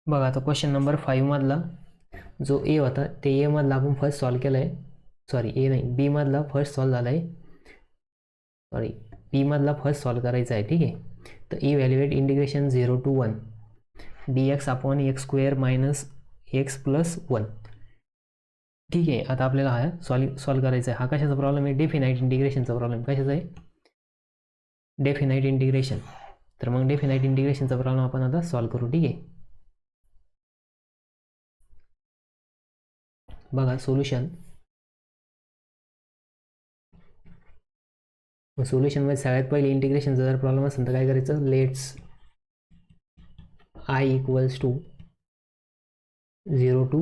बघा आता question number 5 मधला जो ए होता ते ए मधला आपण फर्स्ट सॉल्व केला आहे. सॉरी ए नाही, बी मधला फर्स्ट सॉल्व झाला आहे. सॉरी, बी मधला फर्स्ट सॉल्व करायचा आहे. ठीक आहे, तर evaluate integration 0 to 1 dx upon x square minus x plus 1. ठीक आहे, आता आपल्याला हा सॉल्व करायचा आहे. हा कशाचा प्रॉब्लेम आहे? डेफिनाइट इंटिग्रेशनचा प्रॉब्लेम. कशाचा आहे? Definite integration. तर मग डेफिनाइट इंटिग्रेशनचा प्रॉब्लेम आपण आता सॉल्व करू. ठीक आहे, बघा सोल्युशन. सोल्युशनमध्ये सगळ्यात पहिले इंटिग्रेशनचा जर प्रॉब्लेम असेल तर काय करायचं? Let's I equals to 0 to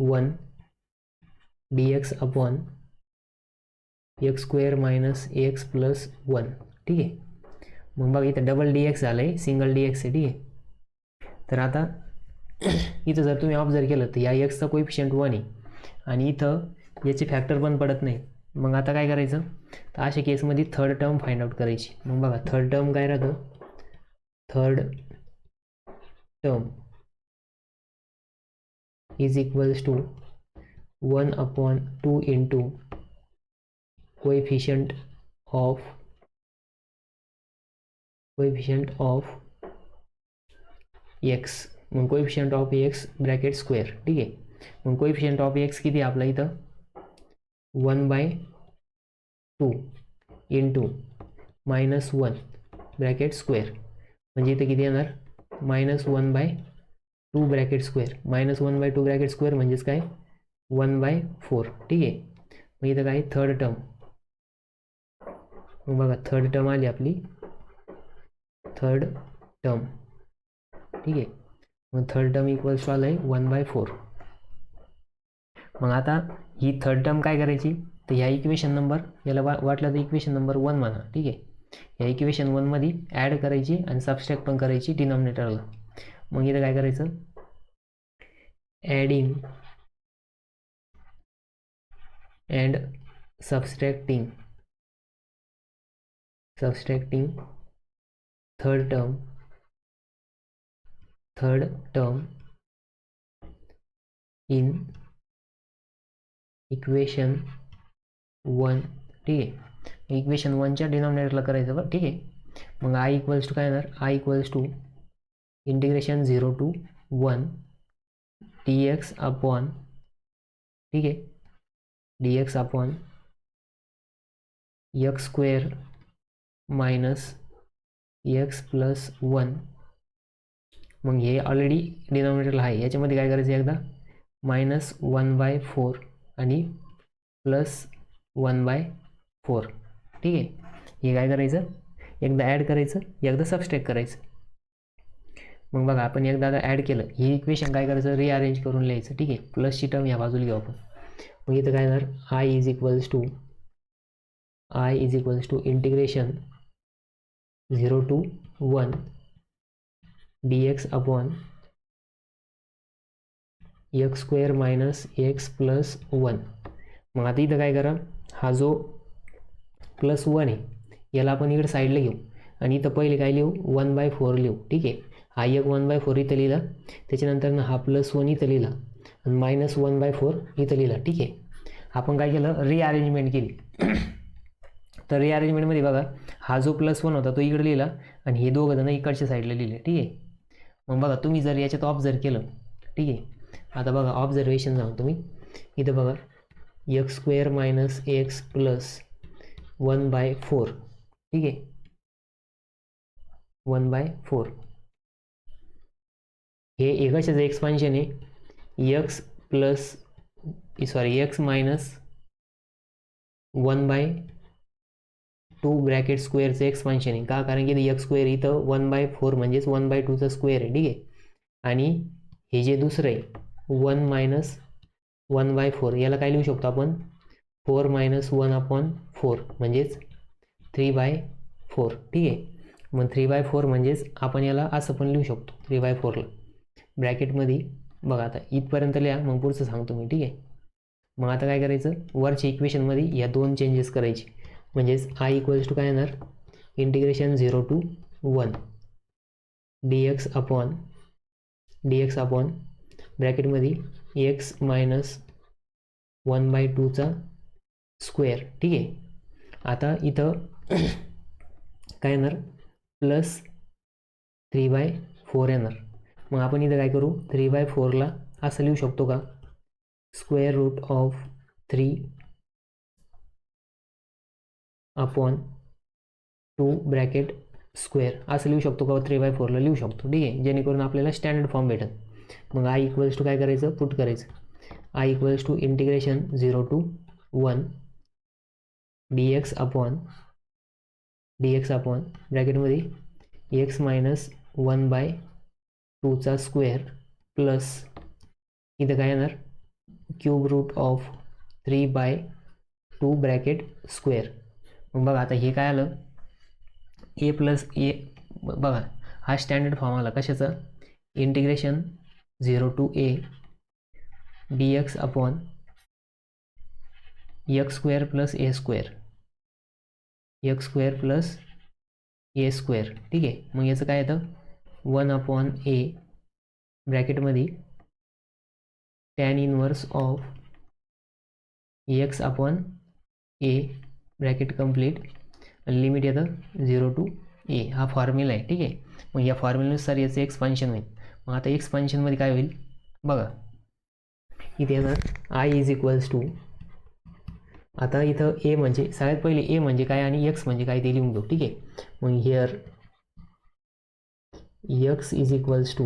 1 dx upon x square minus x plus 1. ठीक आहे, मग बघा इथं डबल डी एक्स झालं आहे, सिंगल डी एक्स आहे. ठीक आहे, तर आता इथं जर तुम्ही ऑब्झर्व केलं तर या एक्सचा कोइफिशियंट 1 आहे आणि इथं याचे फॅक्टर पण पडत नाही. मग आता काय करायचं? तर अशा केसमध्ये थर्ड टर्म फाइंड आउट करायची. मग बघा थर्ड टर्म काय राहतं? Third term is equals to 1 upon 2 into coefficient of x. मग coefficient of x bracket square. ठीक आहे, मग कोएफिशिएंट ऑफ एक्स किती आपला इथं? 1/2 इंटू -1 ब्रॅकेट स्क्वेअर. म्हणजे इथं किती येणार? -1/2 ब्रॅकेट स्क्वेअर. -1/2 ब्रॅकेट स्क्वेअर म्हणजेच काय? 1/4. ठीक आहे, मग इथं काय? Third term. मग बघा थर्ड टर्म आली आपली, थर्ड टर्म. ठीक आहे, मग थर्ड टर्म इक्वल्स टू आलं आहे 1/4. मग आता ही थर्ड टर्म काय करायची? तर ह्या इक्वेशन नंबर, याला वाटलं तर इक्वेशन नंबर 1 म्हणा. ठीक आहे, या इक्वेशन 1 मध्ये ॲड करायची आणि सबस्ट्रॅक्ट पण करायची डिनॉमिनेटरला. मग इथं काय करायचं? Adding and subtracting third term in equation 1. ठीक आहे, इक्वेशन 1च्या डिनॉमिनेटरला करायचं बरं. ठीक आहे, मग आय इक्वल्स टू काय येणार? I equals to integration 0 to 1 dx upon, ठीक आहे, dx upon x square minus x plus 1. मग हे ऑलरेडी डिनॉमिनेटरला आहे, याच्यामध्ये काय करायचं? एकदा -1/4 आणि +1/4. ठीक आहे, हे काय करायचं? एकदा ॲड करायचं, एकदा सबस्ट्रॅक्ट करायचं. मग बघा आपण एकदा आता ॲड केलं, ही इक्वेशन काय करायचं? रिअरेंज करून लिहायचं. ठीक आहे, प्लसची टर्म ह्या बाजूला घेऊ आपण. मग इथं काय येणार? I is equals to integration 0 to 1 dx upon x square minus x plus 1. मग आता इथं काय करा? हा जो +1 आहे याला आपण इकडे साईडला घेऊ आणि इथं पहिले काय लिहू? 1/4 लिहू. ठीक आहे, हा एक 1/4 इथं लिहिला, त्याच्यानंतर हा +1 इथं लिहिला आणि -1/4 इथं लिहिला. ठीक आहे, आपण काय केलं? रिअरेंजमेंट केली. तर रिअरेंजमेंटमध्ये बघा हा जो +1 होता तो इकडे लिहिला आणि हे दोघं जण इकडच्या साईडला लिहिले. ठीक आहे, मग बघा तुम्ही जर याच्यात ऑब्झर्व केलं, ठीक आहे, आता बघा ऑब्झर्वेशन सांगतो तुम्ही. इथं बघा x square minus x plus 1/4. ठीक आहे, 1/4 हे कशाचं एक्सपान्शन आहे? एक्स मायनस 1/2 ब्रॅकेट स्क्वेअरचं एक्सपान्शन आहे. का? कारण की एक्स स्क्वेअर इथं 1/4 म्हणजेच 1/2चा स्क्वेअर आहे. ठीक आहे, आणि हे जे दुसरं आहे 1 - 1/4 याला काय लिहू शकतो आपण? 4 - 1/4 म्हणजेच 3/4. ठीक आहे, मग 3/4 म्हणजेच आपण याला असं पण लिहू शकतो 3/4ला ब्रॅकेटमध्ये. बघा आता इथपर्यंत लिहा, मग पुढचं सांगतो मी. ठीक आहे, मग आता काय करायचं? वरच्या इक्वेशनमध्ये या 2 चेंजेस करायचे. म्हणजेच आय इक्वल्स टू काय येणार? Integration 0 to 1 dx upon d x upon ब्रॅकेटमध्ये एक्स मायनस 1/2चा स्क्वेअर. ठीक आहे. आता इथं काय येणार प्लस 3/4 येणार. मग आपण इथं काय करू 3/4ला असं लिहू शकतो का square root of 3 upon 2 bracket square असं लिहू शकतो का 3/4ला लिहू शकतो. ठीक आहे. जेणेकरून आपल्याला स्टँडर्ड फॉर्म भेटेल. मग आय इक्वल्स टू काय करायचं पुट करायचं. I equals to integration 0 to 1 dx upon ब्रॅकेटमध्ये एक्स मायनस 1/2चा स्क्वेअर प्लस इथं काय येणार cube root of 3/2 bracket square. मग बघा आता हे काय आलं ए प्लस ए. बघा हा स्टँडर्ड फॉर्म आला कशाचा integration 0 to a dx upon x square plus a square plus a square. ठीक आहे. मग याचं काय येतं 1/a ब्रॅकेटमध्ये tan inverse of x upon a bracket complete आणि लिमिट येतं 0 to a. हा फॉर्म्युला आहे. ठीक आहे. मग या फॉर्म्युल्यानुसार याचं एक्सपान्शन होईल. मग आता एक्सपान्शनमध्ये काय होईल बघा इथे येणार आय इज इक्वल्स टू आता इथं ए म्हणजे सगळ्यात पहिले ए म्हणजे काय आणि एक्स म्हणजे काय ते लिहून घेऊ. ठीक आहे. मग here x is equals to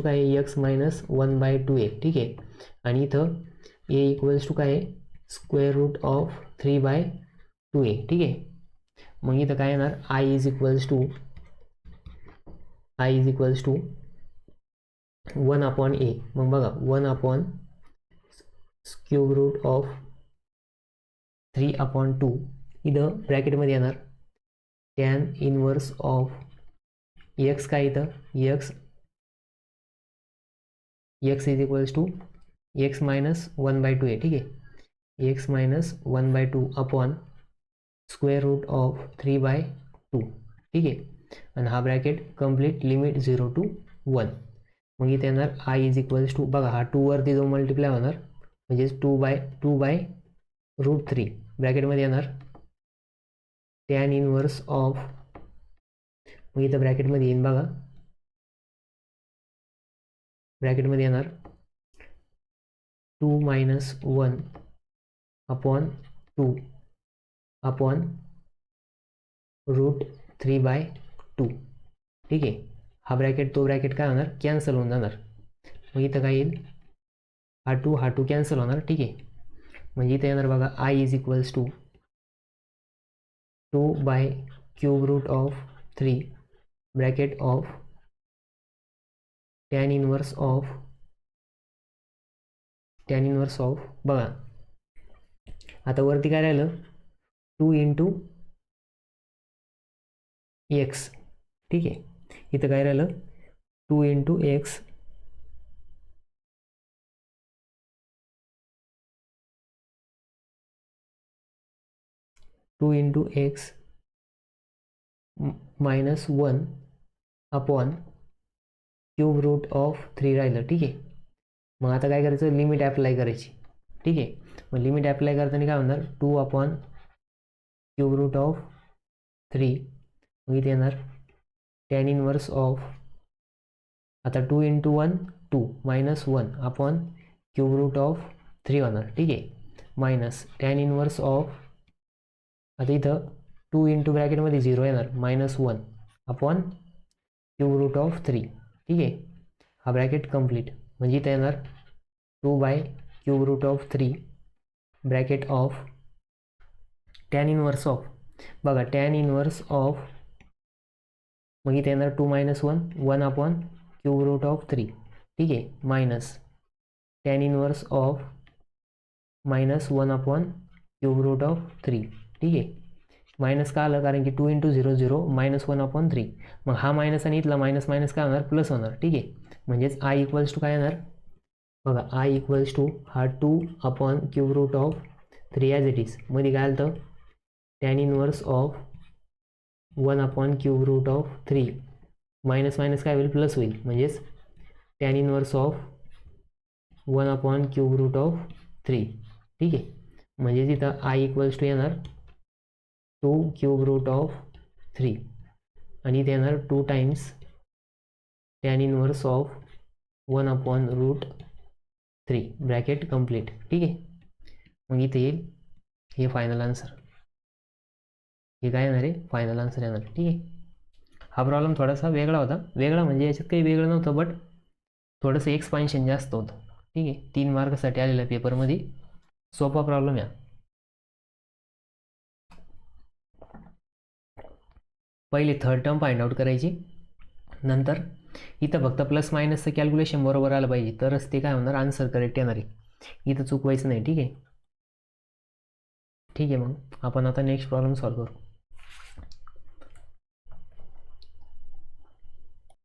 काय आहे एक्स मायनस 1/2a. ठीक आहे. आणि इथं ए इक्वल्स टू काय आहे स्क्वेअर रूट ऑफ 3/2a. ठीक आहे. मग इथं काय येणार I is equals to 1/a. मग बघा 1 क्यूब रूट ऑफ 3/2 इथं ब्रॅकेटमध्ये येणार टॅन इनवर्स ऑफ एक्स काय इथं x is equals to x minus 1/2a. ठीक आहे. X minus 1/2 upon square root of 3/2. ठीक आहे. आणि हा ब्रॅकेट कंप्लीट लिमिट 0 to 1. मग इथे येणार आय इज इक्वल्स टू बघा हा 2 वरती जो मल्टिप्लाय होणार म्हणजेच 2/√3 ब्रॅकेटमध्ये येणार टॅन इनवर्स ऑफ मग इथं ब्रॅकेटमध्ये येईन बघा ब्रॅकेटमध्ये येणार 2 - 1 अपॉन 2 अपॉन √3/2. ठीक आहे. हा ब्रॅकेट तो ब्रॅकेट काय होणार कॅन्सल होऊन जाणार. मग इथं काय येईल हा 2 कॅन्सल होणार. ठीक आहे. म्हणजे इथे येणार बघा I is equals to two by cube root of 3 bracket of tan inverse of बघा आता वरती काय राहिलं 2 × x. ठीक आहे. इथं काय राहिलं 2 × x minus 1 upon cube root of 3 राहिलं. ठीक आहे. मग आता काय करायचं लिमिट ॲप्लाय करायची. ठीक आहे. मग लिमिट ॲप्लाय करताना काय होणार 2/क्यूब रूट ऑफ 3 मग इथे येणार टॅन इनवर्स ऑफ आता 2 × 1 2 minus 1 upon cube root of 3 होणार. ठीक आहे. मायनस टॅन इनवर्स ऑफ आता इथं 2 × ब्रॅकेटमध्ये 0 येणार -1 अपॉन क्यूब रूट ऑफ 3. ठीक आहे. हा ब्रॅकेट कंप्लीट म्हणजे इथं येणार two by cube root of 3 bracket of tan inverse of बघा टॅन इनवर्स ऑफ मग इथे येणार 2 - 1 अपॉन क्यूब रूट ऑफ 3. ठीक आहे. Minus tan inverse of -1 upon cube root of 3. ठीक आहे. मायनस का आलं कारण की 2 × 0 0 -1/3. मग हा मायनस आणि इथला मायनस काय होणार प्लस होणार. ठीक आहे. म्हणजेच आय इक्वल्स टू काय येणार बघा आय इक्वल्स टू हा two by cube root of 3 as it is मध्ये काय आलं तर tan inverse of one by cube root of 3 minus काय होईल प्लस होईल म्हणजेच टॅन इनवर्स ऑफ 1/3, ठीक आहे. म्हणजे तिथं आय इक्वल्स टू येणार 2³ आणि इथे येणार 2 times tan inverse of 1/√3 bracket complete, ठीक आहे. मग इथे येईल हे फायनल आन्सर, हे काय येणार आहे फायनल आन्सर येणार, ठीक आहे. हा प्रॉब्लेम थोडासा वेगळा होता, वेगळा म्हणजे याच्यात काही वेगळं नव्हतं, बट थोडंसं एक्सपान्शन जास्त होतं, ठीक आहे. 3 मार्कसाठी आलेल्या पेपरमध्ये सोपा प्रॉब्लेम आहे. पहिले थर्ड टर्म फाइंड आउट करायची, नंतर इथं फक्त प्लस मायनसचं कॅल्क्युलेशन बरोबर आलं पाहिजे, तरच ते काय होणार आन्सर करेक्ट येणार आहे. इथं चुकवायचं नाही, ठीक आहे. ठीक आहे, मग आपण आता नेक्स्ट प्रॉब्लेम सॉल्व करू.